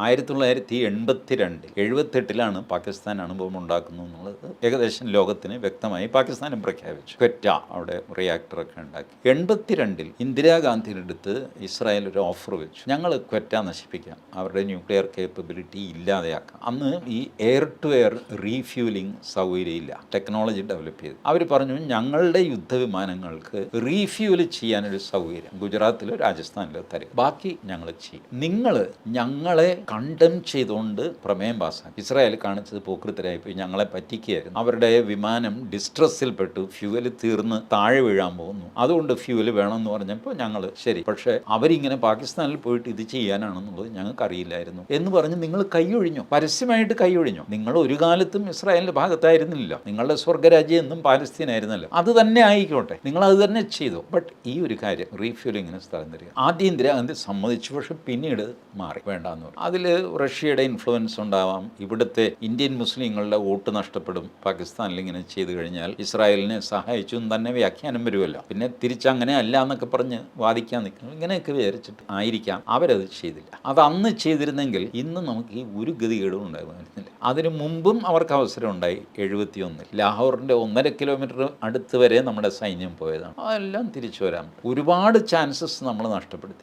1982 78-ലാണ് പാകിസ്ഥാൻ അണുബോംബ് ഉണ്ടാക്കുന്നു എന്നുള്ളത് ഏകദേശം ലോകത്തിന് വ്യക്തമായി പാകിസ്ഥാനും പ്രഖ്യാപിച്ചു. ക്വറ്റ അവിടെ റിയാക്ടറൊക്കെ ഉണ്ടാക്കി. 82-ൽ ഇന്ദിരാഗാന്ധിയുടെ അടുത്ത് ഇസ്രായേൽ ഒരു ഓഫർ വെച്ചു, ഞങ്ങൾ ക്വറ്റ നശിപ്പിക്കാം, അവരുടെ ന്യൂക്ലിയർ കേപ്പബിലിറ്റി ഇല്ലാതെയാക്കാം. അന്ന് ഈ എയർ ടു എയർ റീഫ്യൂലിംഗ് സൗകര്യമില്ല, ടെക്നോളജി ഡെവലപ്പ് ചെയ്തു. അവർ പറഞ്ഞു ഞങ്ങളുടെ യുദ്ധവിമാനങ്ങൾക്ക് റീഫ്യൂൽ ചെയ്യാനൊരു സൗകര്യം ഗുജറാത്തിലോ രാജസ്ഥാനിലോ തരും, ബാക്കി ഞങ്ങൾ ചെയ്യും. നിങ്ങൾ ഞങ്ങളെ കണ്ടം ചെയ്തുകൊണ്ട് പ്രമേയം പാസ്സാക്കി. ഇസ്രായേൽ കാണിച്ചത് പോക്കൃത്തരായിപ്പോയി, ഞങ്ങളെ പറ്റിക്കുകയായിരുന്നു. അവരുടെ വിമാനം ഡിസ്ട്രസ്സിൽപ്പെട്ടു, ഫ്യൂവല് തീർന്ന് താഴെ വീഴാൻ പോകുന്നു, അതുകൊണ്ട് ഫ്യൂവല് വേണമെന്ന് പറഞ്ഞപ്പോൾ ഞങ്ങൾ ശരി, പക്ഷേ അവരിങ്ങനെ പാകിസ്ഥാനിൽ പോയിട്ട് ഇത് ചെയ്യാനാണെന്നുള്ളത് ഞങ്ങൾക്ക് അറിയില്ലായിരുന്നു എന്ന് പറഞ്ഞ് നിങ്ങൾ കൈയൊഴിഞ്ഞു, പരസ്യമായിട്ട് കൈയൊഴിഞ്ഞു. നിങ്ങൾ ഒരു കാലത്തും ഇസ്രായേലിൻ്റെ ഭാഗത്തായിരുന്നില്ല, നിങ്ങളുടെ സ്വർഗ്ഗരാജ്യം എന്നും പാലസ്തീനായിരുന്നല്ലോ. അത് തന്നെ ആയിക്കോട്ടെ, നിങ്ങൾ അത് തന്നെ ചെയ്തു. ബട്ട് ഈ ഒരു കാര്യം റീഫ്യൂലിങ്ങിന് സ്ഥലം തരിക, ആദ്യം ഇന്ദിരാഗാന്ധി സമ്മതിച്ചു, പക്ഷെ പിന്നീട് മാറി, വേണ്ടാന്ന് പറഞ്ഞു. അതിൽ റഷ്യയുടെ ഇൻഫ്ലുവൻസ് ഉണ്ടാവാം, ഇവിടുത്തെ ഇന്ത്യൻ മുസ്ലിങ്ങളുടെ വോട്ട് നഷ്ടപ്പെടും പാകിസ്ഥാനിൽ ഇങ്ങനെ ചെയ്തു കഴിഞ്ഞാൽ, ഇസ്രായേലിനെ സഹായിച്ചു എന്ന് തന്നെ വ്യാഖ്യാനം വരുമല്ലോ. പിന്നെ തിരിച്ചങ്ങനെ അല്ല എന്നൊക്കെ പറഞ്ഞ് വാദിക്കാൻ നിൽക്കുന്നു. ഇങ്ങനെയൊക്കെ വിചാരിച്ചിട്ട് ആയിരിക്കാം അവരത് ചെയ്തില്ല. അത് അന്ന് ചെയ്തിരുന്നെങ്കിൽ ഇന്ന് നമുക്ക് ഈ ഒരു ഗതികേടും ഉണ്ടാകുന്നില്ല. അതിനു മുമ്പും അവർക്ക് അവസരം ഉണ്ടായി. 71-ൽ ലാഹോറിൻ്റെ 1.5 കിലോമീറ്റർ അടുത്ത് വരെ നമ്മുടെ സൈന്യം പോയതാണ്. അതെല്ലാം തിരിച്ചു വരാൻ ഒരുപാട് ചാൻസസ് നമ്മൾ നഷ്ടപ്പെടുത്തി.